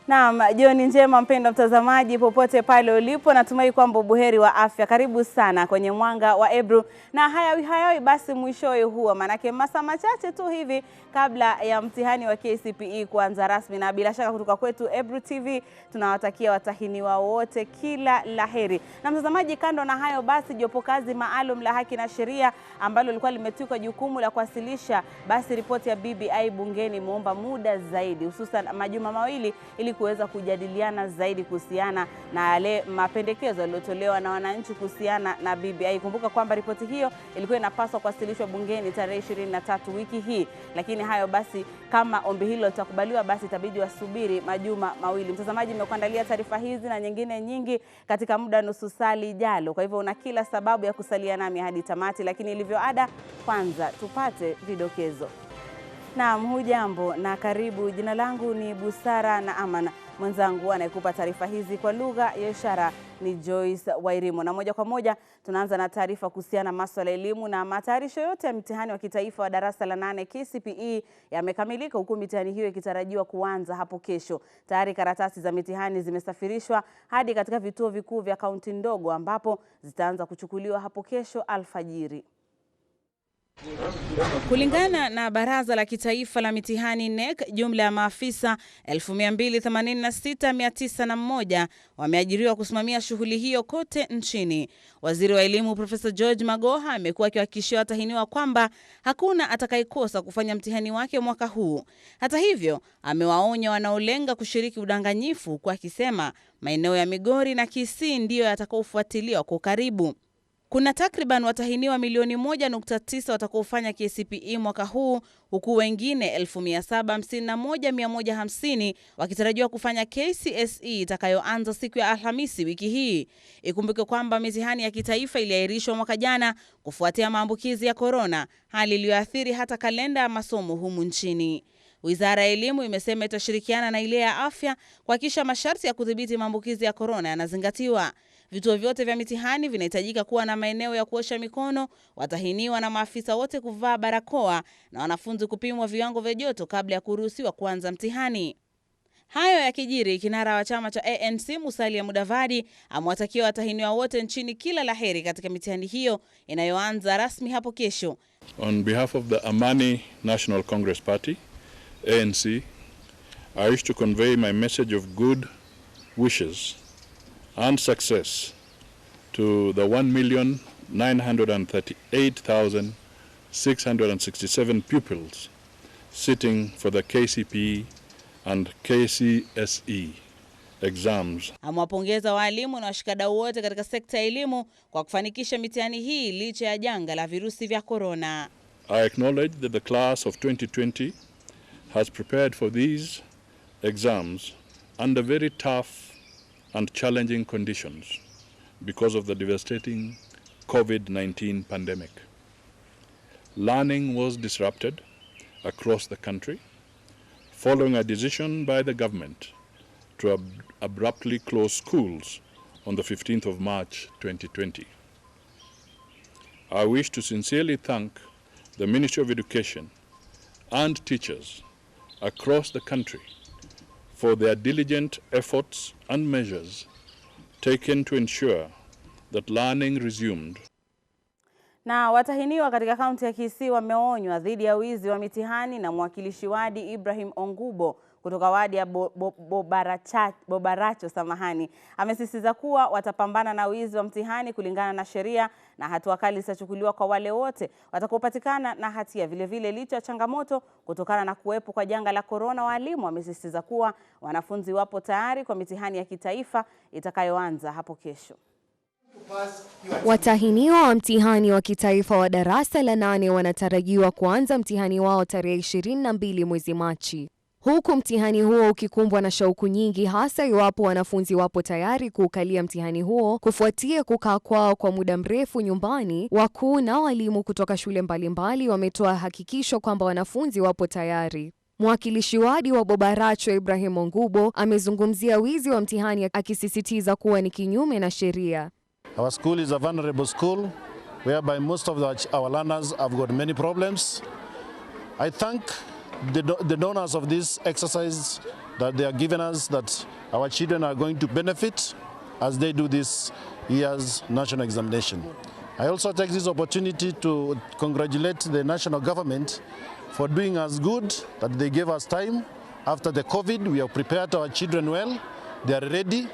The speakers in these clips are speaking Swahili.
Naam, jioni njema mpendwa mtazamaji popote pale ulipo, natumai kwamba buheri wa afya. Karibu sana kwenye Mwanga wa Ebru. Na hayawi basi mwishowe huwa, manake masaa machache tu hivi kabla ya mtihani wa KCPE kuanza rasmi, na bila shaka kutoka kwetu Ebru TV tunawatakia watahiniwa wote kila laheri. Na mtazamaji, kando na hayo basi jopo kazi maalum la haki na sheria ambalo lilikuwa limetuka jukumu la kuwasilisha basi ripoti ya BBI bungeni muomba muda zaidi, hususan majuma mawili, ili kuweza kujadiliana zaidi kuhusiana na yale mapendekezo yaliyotolewa na wananchi kuhusiana na BBI. Kumbuka kwamba ripoti hiyo ilikuwa inapaswa kuwasilishwa bungeni tarehe 23 wiki hii, lakini hayo basi, kama ombi hilo litakubaliwa, basi itabidi wasubiri majuma mawili. Mtazamaji, nimekuandalia taarifa hizi na nyingine nyingi katika muda nusu saa lijalo, kwa hivyo una kila sababu ya kusalia nami hadi tamati, lakini ilivyo ada, kwanza tupate vidokezo. Naam, hujambo na karibu. Jina langu ni Busara Naaman. Mwenzangu anayekupa taarifa hizi kwa lugha ya ishara ni Joyce Wairimo. Na moja kwa moja tunaanza na taarifa kuhusiana na masuala ya elimu, na matayarisho yote ya mtihani wa kitaifa wa darasa la 8 KCPE yamekamilika, huku mitihani hiyo ikitarajiwa kuanza hapo kesho. Tayari karatasi za mitihani zimesafirishwa hadi katika vituo vikuu vya kaunti ndogo, ambapo zitaanza kuchukuliwa hapo kesho alfajiri. Kulingana na Baraza la Kitaifa la Mitihani NEC, jumla ya maafisa 286,901 wameajiriwa kusimamia shughuli hiyo kote nchini. Waziri wa Elimu Profesa George Magoha amekuwa akiwahakikishia watahiniwa kwamba hakuna atakayekosa kufanya mtihani wake mwaka huu. Hata hivyo, amewaonya wanaolenga kushiriki udanganyifu, kwa akisema maeneo ya Migori na Kisii ndiyo yatakaofuatiliwa kwa karibu. Kuna takriban watahiniwa milioni 1.9 watakaofanya KCPE mwaka huu, huku wengine 751,150 wakitarajiwa kufanya KCSE itakayoanza siku ya Alhamisi wiki hii. Ikumbuke kwamba mitihani ya kitaifa iliahirishwa mwaka jana kufuatia maambukizi ya korona, hali iliyoathiri hata kalenda ya masomo humu nchini. Wizara ya Elimu imesema itashirikiana na ile ya afya kuhakikisha masharti ya kudhibiti maambukizi ya korona yanazingatiwa. Vituo vyote vya mitihani vinahitajika kuwa na maeneo ya kuosha mikono, watahiniwa na maafisa wote kuvaa barakoa, na wanafunzi kupimwa viwango vya joto kabla ya kuruhusiwa kuanza mtihani. Hayo yakijiri, kinara wa chama cha ANC Musalia Mudavadi amewatakia watahiniwa wote nchini kila laheri katika mitihani hiyo inayoanza rasmi hapo kesho. On behalf of the Amani National Congress Party, ANC, I wish to convey my message of good wishes and success to the 1,938,667 pupils sitting for the KCPE and KCSE exams. Amewapongeza walimu na washikadau wote katika sekta ya elimu kwa kufanikisha mitihani hii licha ya janga la virusi vya corona. I acknowledge that the class of 2020 has prepared for these exams under very tough and challenging conditions because of the devastating COVID-19 pandemic. Learning was disrupted across the country following a decision by the government to abruptly close schools on the 15th of March 2020. I wish to sincerely thank the Ministry of Education and teachers across the country for their diligent efforts and measures taken to ensure that learning resumed. Na watahiniwa katika kaunti ya Kisii wameonywa dhidi ya wizi wa mitihani na mwakilishi wadi Ibrahim Ongubo kutoka wadi ya Bobaracho amesisitiza kuwa watapambana na wizi wa mtihani kulingana na sheria, na hatua kali zitachukuliwa kwa wale wote watakaopatikana na hatia. Vile vile, licha ya changamoto kutokana na kuwepo kwa janga la corona, walimu wamesisitiza kuwa wanafunzi wapo tayari kwa mitihani ya kitaifa itakayoanza hapo kesho. Watahiniwa wa mtihani wa kitaifa wa darasa la 8 wanatarajiwa kuanza mtihani wao tarehe 22 mwezi Machi, huku mtihani huo ukikumbwa na shauku nyingi, hasa iwapo wanafunzi wapo tayari kuukalia mtihani huo kufuatia kukaa kwao kwa muda mrefu nyumbani. Wakuu na walimu kutoka shule mbalimbali wametoa hakikisho kwamba wanafunzi wapo tayari. Mwakilishi wadi wa Bobaracho Ibrahim Ongubo amezungumzia wizi wa mtihani, akisisitiza kuwa ni kinyume na sheria. Our school is a vulnerable school whereby most of our learners have got many problems. I thank the donors of this exercise that they are giving us, that our children are going to benefit as they do this year's national examination. I also take this opportunity to congratulate the national government for doing us good, that they gave us time. After the COVID, we have prepared our children well. They are ready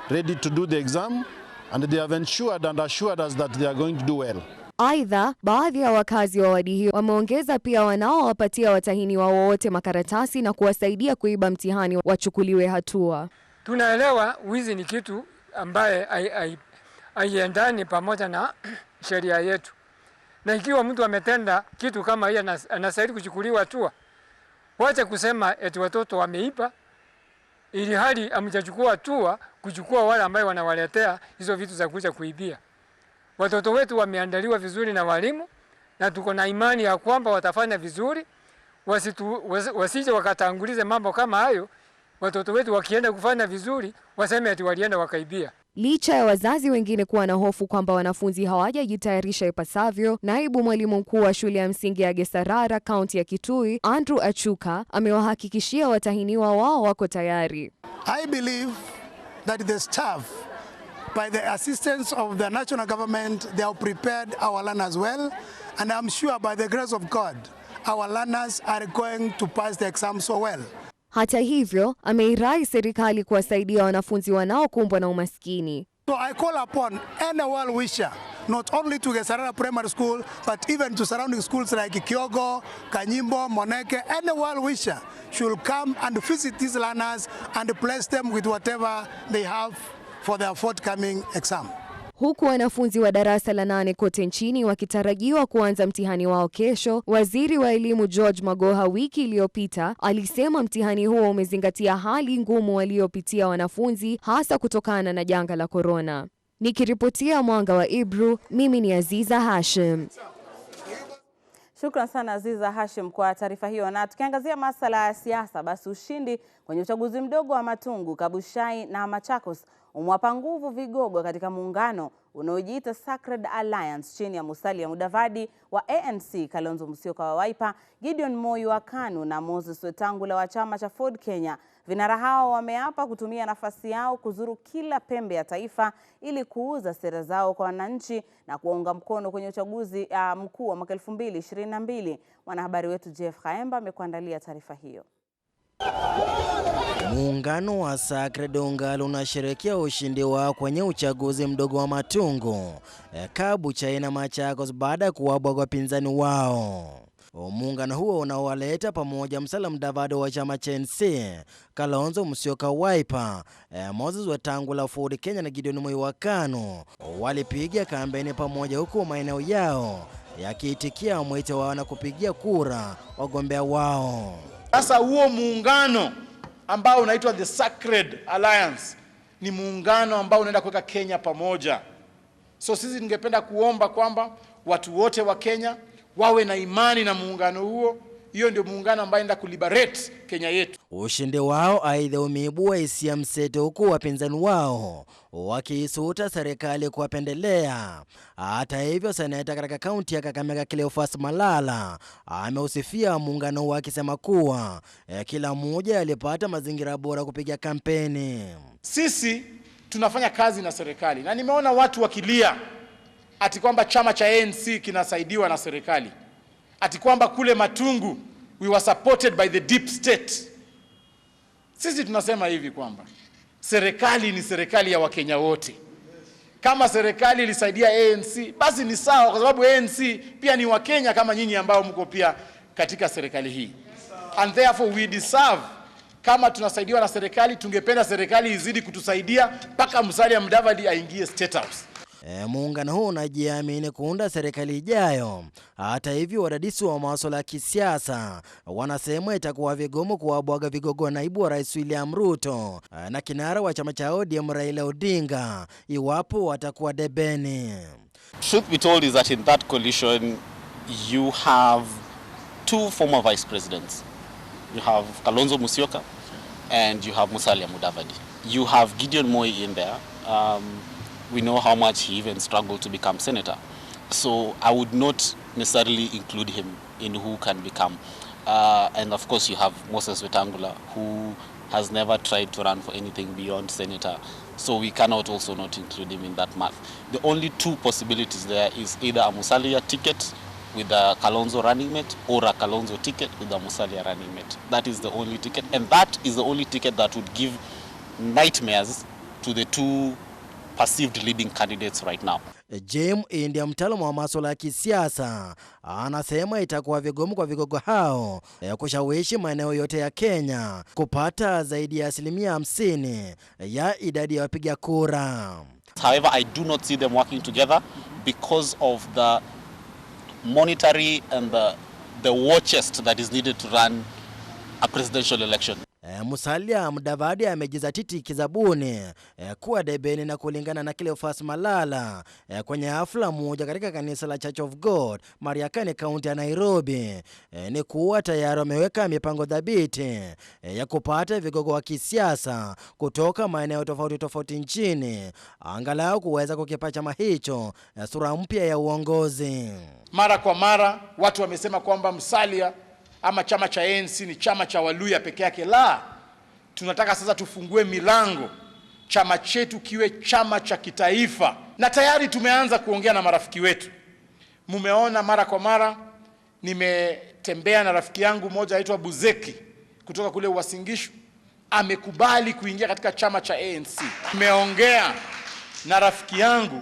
to do the exam, and they have ensured and assured us that they are going to do well. Aidha, baadhi ya wakazi wa wadi hiyo wameongeza pia wanaowapatia watahiniwa wote makaratasi na kuwasaidia kuiba mtihani wachukuliwe hatua. Tunaelewa wizi ni kitu ambaye haiendani pamoja na sheria yetu. Na ikiwa mtu ametenda kitu kama hiyo anastahili kuchukuliwa hatua. Wacha kusema eti watoto wameiba ili hali hamjachukua hatua kuchukua wale ambao wanawaletea hizo vitu za kuja kuibia. Watoto wetu wameandaliwa vizuri na walimu na tuko na imani ya kwamba watafanya vizuri, wasije wakatangulize mambo kama hayo. Watoto wetu wakienda kufanya vizuri waseme eti walienda wakaibia. Licha ya wazazi wengine kuwa na hofu kwamba wanafunzi hawajajitayarisha ipasavyo, naibu mwalimu mkuu wa shule ya msingi ya Busara, kaunti ya Kitui, Andrew Achuka, amewahakikishia watahiniwa wao wako tayari. I believe that the staff, by the assistance of the national government, they have prepared our learners well, and I'm sure by the grace of God, our learners are going to pass the exam so well. Hata hivyo, ameirai serikali kuwasaidia wanafunzi wanaokumbwa na umaskini. So I call upon any well-wisher, not only to Busara Primary School, but even to surrounding schools like Kyogo, Kanyimbo, Moneke, any well-wisher should come and visit these learners and bless them with whatever they have for their forthcoming exam. Huku wanafunzi wa darasa la 8 kote nchini wakitarajiwa kuanza mtihani wao kesho, waziri wa elimu George Magoha wiki iliyopita alisema mtihani huo umezingatia hali ngumu waliopitia wanafunzi, hasa kutokana na janga la korona. Nikiripotia Mwanga wa Ebru, mimi ni Aziza Hashim. Shukran sana Aziza Hashim kwa taarifa hiyo. Na tukiangazia masuala ya siasa, basi ushindi kwenye uchaguzi mdogo wa Matungu, Kabushai na Machakos umewapa nguvu vigogo katika muungano unaojiita Sacred Alliance chini ya Musalia Mudavadi wa ANC, Kalonzo Musyoka wa Wiper, Gideon Moi wa KANU na Moses Wetangula wa chama cha Ford Kenya. Vinara hao wameapa kutumia nafasi yao kuzuru kila pembe ya taifa ili kuuza sera zao kwa wananchi na kuwaunga mkono kwenye uchaguzi mkuu wa mwaka 2022. Mwanahabari wetu Jeff Khaemba amekuandalia taarifa hiyo. Muungano wa Sacred Ungalo unasherehekea ushindi wao kwenye uchaguzi mdogo wa Matungu, Kabuchai na Machakos baada ya kuwabwaga wapinzani wao. Muungano huo unaowaleta pamoja Musalia Mudavadi wa chama cha ANC, Kalonzo Musyoka wa Wiper, Moses Wetangula Ford Kenya na Gideon Moi wa KANU walipiga kampeni pamoja, huku maeneo yao yakiitikia mwito wao na kupigia kura wagombea wao. Sasa huo muungano ambao unaitwa the Sacred Alliance ni muungano ambao unaenda kuweka Kenya pamoja. So sisi ningependa kuomba kwamba watu wote wa Kenya wawe na imani na muungano huo. Hiyo ndio muungano ambao unaenda kuliberate Kenya yetu. Ushindi wao aidha umeibua hisia mseto, huku wapinzani wao wakiisuta serikali kuwapendelea. Hata hivyo, seneta katika kaunti ya Kakamega Cleophas Malala ameusifia muungano wake akisema kuwa kila mmoja alipata mazingira bora kupiga kampeni. Sisi tunafanya kazi na serikali na nimeona watu wakilia ati kwamba chama cha ANC kinasaidiwa na serikali, ati kwamba kule Matungu we were supported by the deep state. Sisi tunasema hivi kwamba serikali ni serikali ya Wakenya wote. Kama serikali ilisaidia ANC, basi ni sawa, kwa sababu ANC pia ni Wakenya kama nyinyi ambao mko pia katika serikali hii. And therefore we deserve, kama tunasaidiwa na serikali, tungependa serikali izidi kutusaidia mpaka Musalia Mudavadi aingie State House. Muungano huu unajiamini kuunda serikali ijayo. Hata hivyo, wadadisi wa masuala ya kisiasa wanasema itakuwa vigumu kuwabwaga vigogo naibu wa Rais William Ruto na kinara wa chama cha ODM Raila Odinga iwapo watakuwa debeni. Truth be told is that in that coalition you have two former vice presidents. You have Kalonzo Musyoka and you have Musalia Mudavadi. You have Gideon Moi in there. We know how much he even struggled to become senator. So I would not necessarily include him in who can become And of course you have Moses Wetangula, who has never tried to run for anything beyond senator. So we cannot also not include him in that math. The only two possibilities there is either a Musalia ticket with a Kalonzo running mate, or a Kalonzo ticket with a Musalia running mate. That is the only ticket, and that is the only ticket that would give nightmares to the two perceived leading candidates right now. James India, mtaalamu wa masuala ya kisiasa, anasema itakuwa vigumu kwa vigogo hao kushawishi maeneo yote ya Kenya kupata zaidi ya 50% ya idadi ya wapiga kura. However, I do not see them working together because of the monetary and the war chest that is needed to run a presidential election. Musalia Mudavadi amejizatiti kizabuni kuwa debeni, na kulingana na Cleophas Malala kwenye hafla moja katika kanisa la Church of God Mariakani, kaunti ya Nairobi, ni kuwa tayari wameweka mipango dhabiti ya kupata vigogo wa kisiasa kutoka maeneo tofauti tofauti nchini, angalau kuweza kukipa chama hicho sura mpya ya uongozi. Mara kwa mara watu wamesema kwamba Musalia ama chama cha ANC ni chama cha Waluya peke yake. La, tunataka sasa tufungue milango, chama chetu kiwe chama cha kitaifa, na tayari tumeanza kuongea na marafiki wetu. Mumeona mara kwa mara nimetembea na rafiki yangu mmoja aitwa Buzeki kutoka kule Uasin Gishu, amekubali kuingia katika chama cha ANC. Nimeongea na rafiki yangu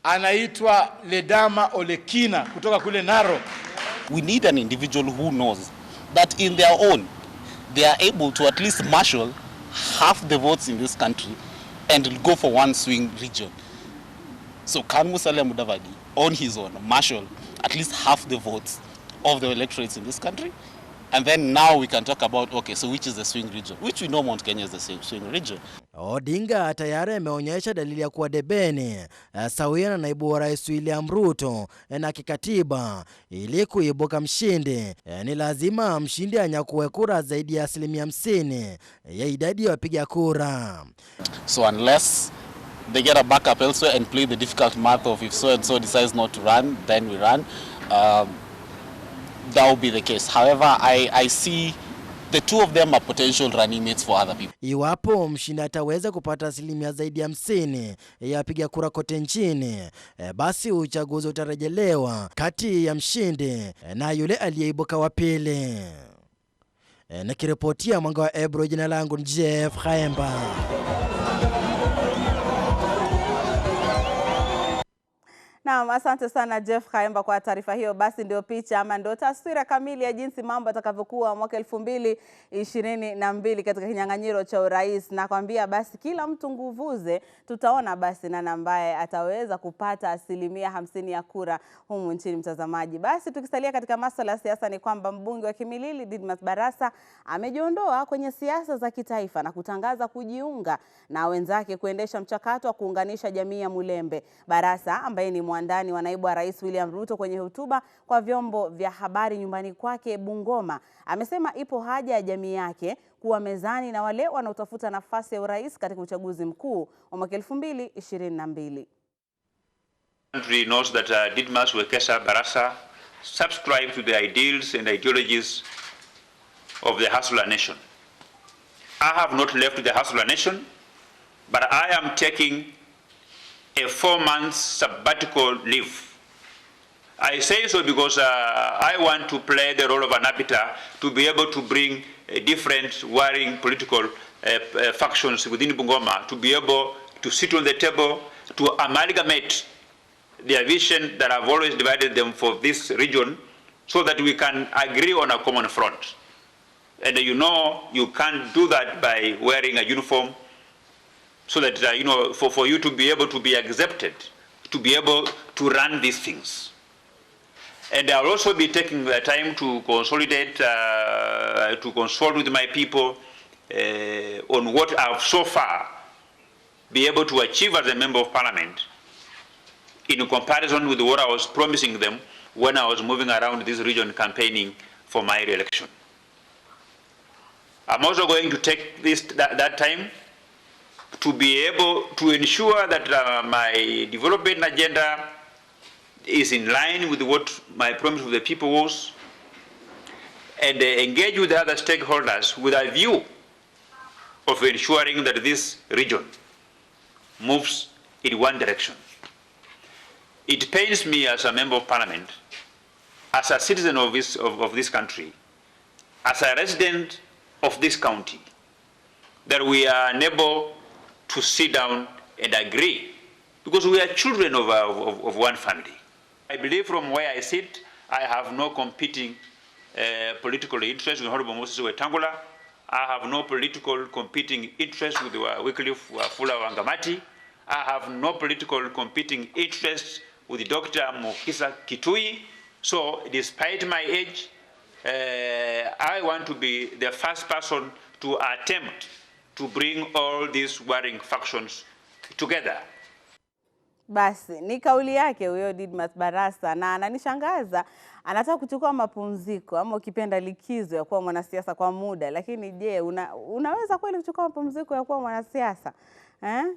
anaitwa Ledama Olekina kutoka kule Narok. We need an individual who knows that in their own, they are able to at least marshal half the votes in this country and go for one swing region. So can Musalia Mudavadi, on his own, marshal at least half the votes of the electorates in this country? And then now we can talk about, okay, so which is the swing region? Which we know Mount Kenya is the same swing region. Odinga tayari ameonyesha dalili ya kuwa debeni sawia na naibu wa rais William Ruto na kikatiba. Ili kuibuka mshindi, ni lazima mshindi anyakue kura zaidi ya 50% ya idadi ya wapiga kura. So unless they get a backup elsewhere and play the difficult math of if so and so decides not to run, then we run. That will be the case. However, I see the two of them are potential running mates for other people. Iwapo mshindi ataweza kupata asilimia zaidi ya 50 ya wapiga kura kote nchini, basi uchaguzi utarejelewa kati ya mshindi na yule aliyeibuka wa pili. Nikiripotia Mwanga wa Ebru, jina langu ni Jeff Khaemba. Naam, asante sana Jeff Khaemba kwa taarifa hiyo. Basi ndio picha ama ndio taswira kamili ya jinsi mambo atakavyokuwa mwaka 2022 katika kinyang'anyiro cha urais. Nakwambia basi kila mtu nguvuze, tutaona basi nani ambaye ataweza kupata 50% ya kura humu nchini, mtazamaji. Basi tukisalia katika masuala ya siasa, ni kwamba mbunge wa Kimilili Didmas Barasa amejiondoa kwenye siasa za kitaifa na kutangaza kujiunga na wenzake kuendesha mchakato wa kuunganisha jamii ya Mulembe. Barasa ambaye ni mwandani wa naibu wa rais William Ruto, kwenye hotuba kwa vyombo vya habari nyumbani kwake Bungoma, amesema ipo haja ya jamii yake kuwa mezani na wale wanaotafuta nafasi ya urais katika uchaguzi mkuu wa mwaka 2022. Country knows that Didmas Wekesa Barasa subscribe to the ideals and ideologies of the Hustler Nation. I have not left the Hustler Nation, but I am taking a 4-month sabbatical leave. I say so because I want to play the role of an arbiter to be able to bring different warring political factions within Bungoma to be able to sit on the table, to amalgamate their vision that have always divided them for this region, so that we can agree on a common front. And you know, you can't do that by wearing a uniform, so that, for you to be able to be accepted, to be able to run these things. And I'll also be taking the time to consolidate, to consult with my people on what I've so far been able to achieve as a member of parliament in comparison with what I was promising them when I was moving around this region campaigning for my re-election. I'm also going to take that time to be able to ensure that my development agenda is in line with what my promise to the people was, and engage with the other stakeholders with a view of ensuring that this region moves in one direction. It pains me as a member of parliament, as a citizen of this country, as a resident of this county, that we are unable to sit down and agree, because we are children of one family. I believe from where I sit, I have no competing political interest with Honorable Moses Wetangula. I have no political competing interest with Wycliffe Wafula Wangamati. I have no political competing interest with Dr. Mukisa Kitui. So despite my age, I want to be the first person to attempt to bring all these warring factions together. Basi, ni kauli yake huyo Didmas Barasa, na ananishangaza. Anataka kuchukua mapumziko ama ukipenda likizo ya kuwa mwanasiasa kwa muda. Lakini je, unaweza kweli kuchukua mapumziko ya kuwa mwanasiasa?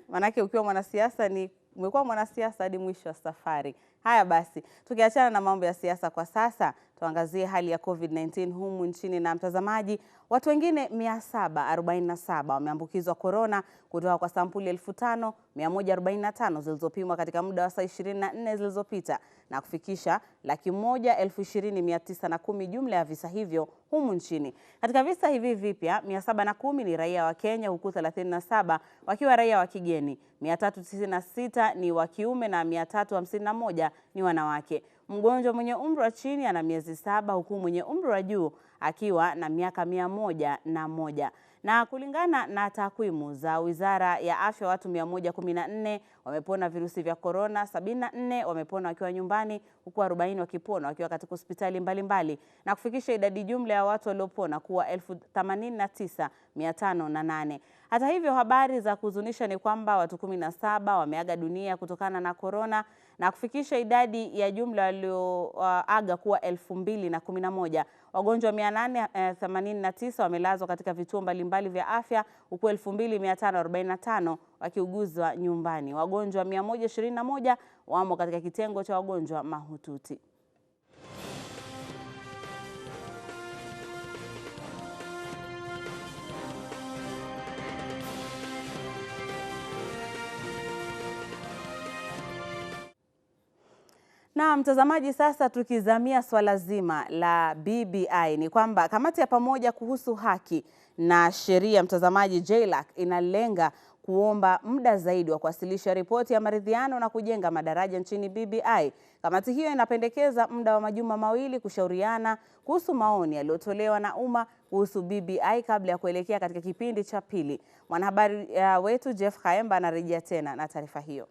Manake ukiwa mwanasiasa umekuwa mwanasiasa hadi mwisho wa safari. Haya basi, tukiachana na mambo ya siasa kwa sasa, tuangazie hali ya COVID-19 humu nchini. Na mtazamaji, watu wengine 747 wameambukizwa corona kutoka kwa sampuli 5,145 zilizopimwa katika muda wa saa 24 zilizopita, na kufikisha 120,910 jumla ya visa hivyo humu nchini. Katika visa hivi vipya, 710 ni raia wa Kenya, huku 37 wakiwa raia wa kigeni. 396 ni wa kiume na 351 ni wanawake. Mgonjwa mwenye umri wa chini ana miezi 7, huku mwenye umri wa juu akiwa na miaka 101. Na kulingana na takwimu za Wizara ya Afya, watu 114 wamepona virusi vya corona, 74 wamepona wakiwa nyumbani, huku 40 wakipona wakiwa katika hospitali mbalimbali, na kufikisha idadi jumla ya watu waliopona kuwa 89,508. Hata hivyo, habari za kuhuzunisha ni kwamba watu 17 wameaga dunia kutokana na corona, na kufikisha idadi ya jumla walioaga kuwa 2,011. Wagonjwa 889 wamelazwa katika vituo mbalimbali vya afya, huku 2,545 wakiuguzwa nyumbani. Wagonjwa 121 wamo katika kitengo cha wagonjwa mahututi. Na mtazamaji, sasa tukizamia swala zima la BBI, ni kwamba kamati ya pamoja kuhusu haki na sheria, mtazamaji, JLAC, inalenga kuomba muda zaidi wa kuwasilisha ripoti ya maridhiano na kujenga madaraja nchini BBI. Kamati hiyo inapendekeza muda wa majuma 2 kushauriana kuhusu maoni yaliyotolewa na umma kuhusu BBI kabla ya kuelekea katika kipindi cha pili. Mwanahabari wetu Jeff Khaemba anarejea tena na taarifa hiyo.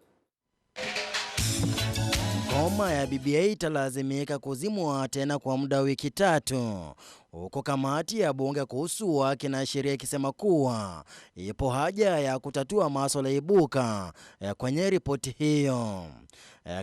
Ngoma ya BBI italazimika kuzimwa tena kwa muda wa wiki 3, huko kamati ya bunge kuhusu haki na sheria ikisema kuwa ipo haja ya kutatua masuala ibuka kwenye ripoti hiyo.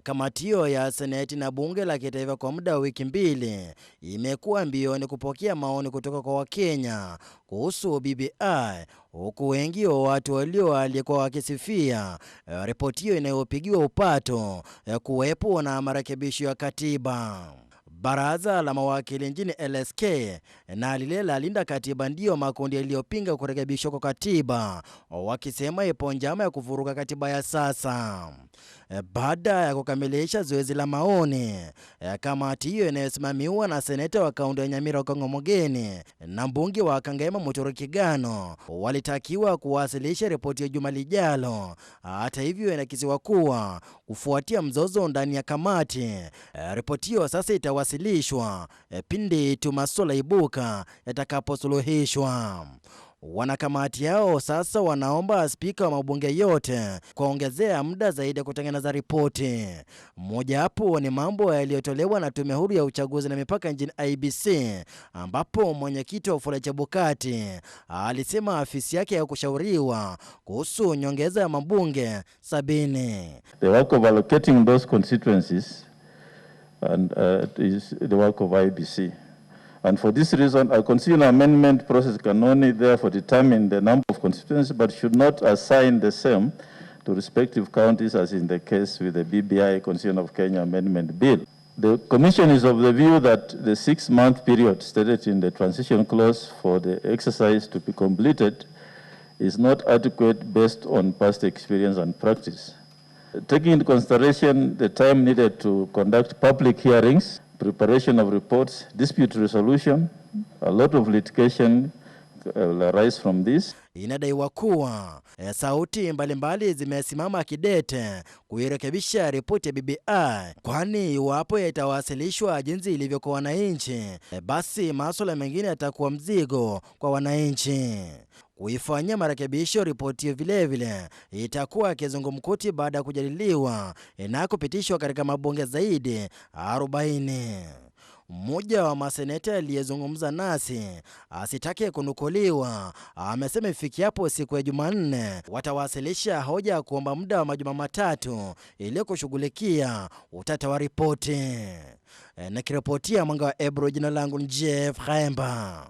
Kamati hiyo ya Seneti na bunge la kitaifa kwa muda wa wiki 2 imekuwa mbioni kupokea maoni kutoka kwa Wakenya kuhusu BBI, huku wengi wa watu walikuwa wakisifia ripoti hiyo inayopigiwa upato kuwepo na marekebisho ya katiba. Baraza la mawakili nchini LSK na lile la linda katiba ndio makundi yaliyopinga kurekebishwa kwa katiba, wakisema ipo njama ya kuvuruga katiba ya sasa. Baada ya kukamilisha zoezi la maoni, kamati hiyo inayosimamiwa na seneta wa kaunti ya Nyamira Okongo Mogeni na mbunge wa Kangema Mutoro Kigano walitakiwa kuwasilisha ripoti ya juma lijalo. Hata hivyo, inakisiwa kuwa kufuatia mzozo ndani ya kamati, ripoti hiyo sasa itawasilishwa pindi tu masuala ibuka yatakaposuluhishwa. Wanakamati hao sasa wanaomba spika wa mabunge yote kuongezea muda zaidi kutengeneza ripoti. Mmoja hapo ni mambo yaliyotolewa na Tume Huru ya Uchaguzi na Mipaka nchini IEBC, ambapo mwenyekiti wa Wafula Chebukati alisema afisi yake ya kushauriwa kuhusu nyongeza ya mabunge 70. The work of allocating those constituencies and is the work of IEBC. And for this reason, I consider an amendment process can only therefore determine the number of constituencies, but should not assign the same to respective counties as in the case with the BBI Constitution of Kenya Amendment Bill. The Commission is of the view that the 6-month period stated in the transition clause for the exercise to be completed is not adequate based on past experience and practice. Taking into consideration the time needed to conduct public hearings, preparation of reports, dispute resolution, a lot of litigation will arise from this. Inadaiwa kuwa sauti mbalimbali zimesimama kidete kuirekebisha ripoti ya BBI, kwani iwapo itawasilishwa jinsi ilivyo kwa wananchi, basi masuala mengine yatakuwa mzigo kwa wananchi. Kuifanyia marekebisho ripoti vile vile itakuwa kizungumkuti baada ya kujadiliwa na kupitishwa katika mabunge zaidi 40. Mmoja wa maseneta aliyezungumza nasi asitake kunukuliwa amesema ifikiapo siku ya Jumanne watawasilisha hoja kuomba muda wa majuma 3 ili kushughulikia utata wa ripoti. Nikiripotia Mwanga wa Ebru, jina langu ni Jeff Khaemba.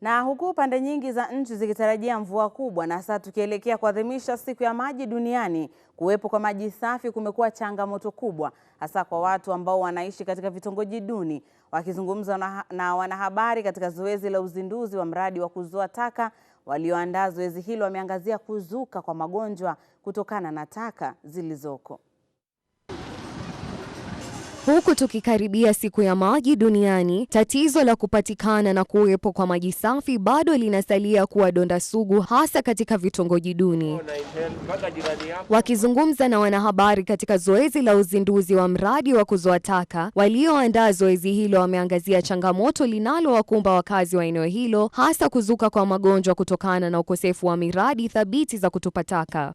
Na huku pande nyingi za nchi zikitarajia mvua kubwa na sasa tukielekea kuadhimisha siku ya maji duniani, kuwepo kwa maji safi kumekuwa changamoto kubwa hasa kwa watu ambao wanaishi katika vitongoji duni. Wakizungumza na wanahabari katika zoezi la uzinduzi wa mradi wa kuzoa taka, walioandaa zoezi hilo wameangazia kuzuka kwa magonjwa kutokana na taka zilizoko. Huku tukikaribia siku ya maji duniani, tatizo la kupatikana na kuwepo kwa maji safi bado linasalia kuwa donda sugu hasa katika vitongoji duni. Wakizungumza na wanahabari katika zoezi la uzinduzi wa mradi wa kuzoa taka, walioandaa zoezi hilo wameangazia changamoto linalowakumba wakazi wa eneo hilo, hasa kuzuka kwa magonjwa kutokana na ukosefu wa miradi thabiti za kutupa taka.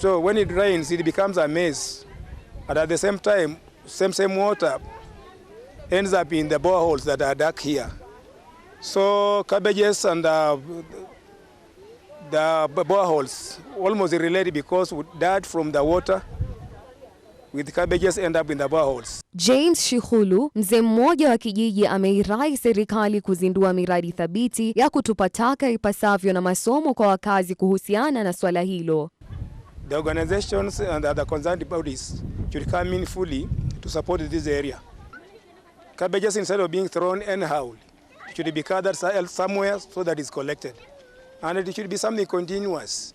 So when it rains it becomes a mess, and at the same time same water ends up in the boreholes that are dug here. So cabbages and the boreholes almost related because dirt from the water with cabbages end up in the boreholes. James Shihulu, mzee mmoja wa kijiji, ameirai serikali kuzindua miradi thabiti ya kutupa taka ipasavyo na masomo kwa wakazi kuhusiana na swala hilo. The organizations and the concerned bodies should come in fully to support this area. Cabbages, instead of being thrown anyhow, should be gathered somewhere so that it's collected. And it should be something continuous.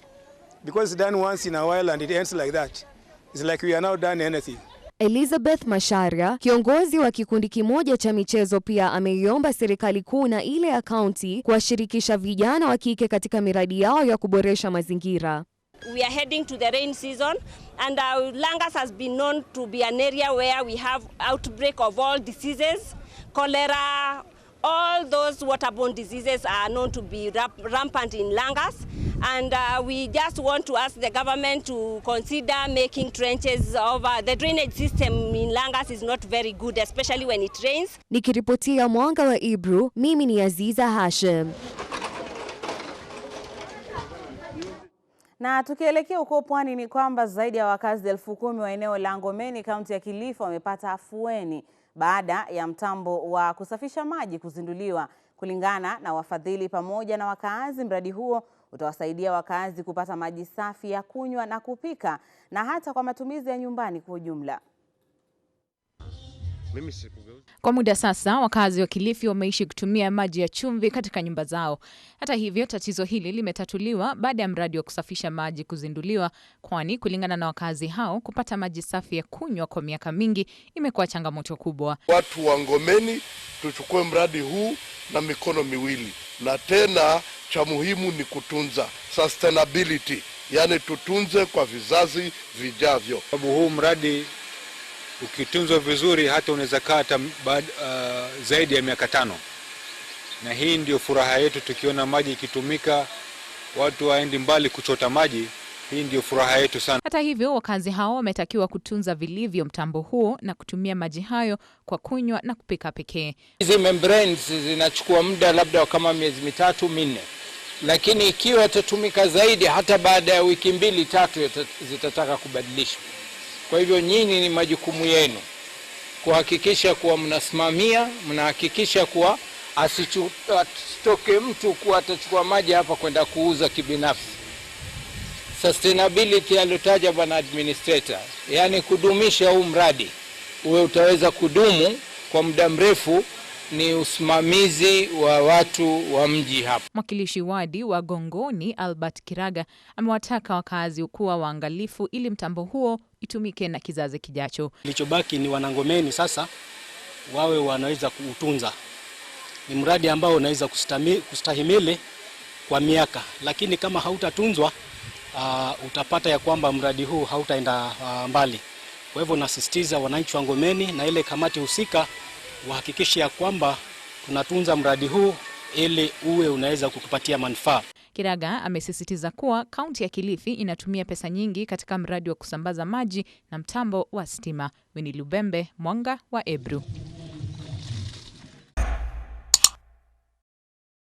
Because it's done once in a while and it ends like that. It's like we are now done anything. Elizabeth Masharia, kiongozi wa kikundi kimoja cha michezo, pia ameiomba serikali kuu na ile ya kaunti kuwashirikisha vijana wa kike katika miradi yao ya kuboresha mazingira. We are heading to the rain season, and Langas has been known to be an area where we have outbreak of all diseases, cholera, all those waterborne diseases are known to be rampant in Langas. And we just want to ask the government to consider making trenches over the drainage system in Langas is not very good, especially when it rains. Nikiripotia Mwanga wa Ebru, mimi ni Aziza Hashim. Na tukielekea huko pwani ni kwamba zaidi ya wakazi 10,000 wa eneo la Ngomeni, kaunti ya Kilifi, wamepata afueni baada ya mtambo wa kusafisha maji kuzinduliwa. Kulingana na wafadhili pamoja na wakazi, mradi huo utawasaidia wakazi kupata maji safi ya kunywa na kupika na hata kwa matumizi ya nyumbani kwa ujumla. Kwa muda sasa, wakazi wa Kilifi wameishi kutumia maji ya chumvi katika nyumba zao. Hata hivyo, tatizo hili limetatuliwa baada ya mradi wa kusafisha maji kuzinduliwa, kwani kulingana na wakazi hao, kupata maji safi ya kunywa kwa miaka mingi imekuwa changamoto kubwa. Watu wa Ngomeni tuchukue mradi huu na mikono miwili, na tena cha muhimu ni kutunza sustainability, yani tutunze kwa vizazi vijavyo. Sababu huu mradi ukitunzwa vizuri hata unaweza kaa zaidi ya miaka 5. Na hii ndio furaha yetu, tukiona maji ikitumika, watu waendi mbali kuchota maji. Hii ndio furaha yetu sana. Hata hivyo, wakazi hao wametakiwa kutunza vilivyo mtambo huo na kutumia maji hayo kwa kunywa na kupika pekee. Hizi membranes zinachukua muda labda kama miezi 3-4. Lakini ikiwa itatumika zaidi, hata baada ya wiki 2-3 zitataka kubadilishwa. Kwa hivyo nyinyi ni majukumu yenu kuhakikisha kuwa mnasimamia, mnahakikisha kuwa asitoke mtu kuwa atachukua maji hapa kwenda kuuza kibinafsi. Sustainability aliyotaja bwana administrator, yani kudumisha huu mradi uwe utaweza kudumu kwa muda mrefu ni usimamizi wa watu wa mji hapa. Mwakilishi wadi wa Gongoni Albert Kiraga amewataka wakazi kuwa waangalifu ili mtambo huo itumike na kizazi kijacho. Kilichobaki ni wanangomeni sasa wawe wanaweza kuutunza. Ni mradi ambao unaweza kustahimili kwa miaka, lakini kama hautatunzwa utapata ya kwamba mradi huu hautaenda mbali. Kwa hivyo nasisitiza wananchi wa Ngomeni na ile kamati husika wahakikishe ya kwamba tunatunza mradi huu ili uwe unaweza kutupatia manufaa. Kiraga amesisitiza kuwa kaunti ya Kilifi inatumia pesa nyingi katika mradi wa kusambaza maji na mtambo wa stima. Winnie Lubembe, Mwanga wa Ebru.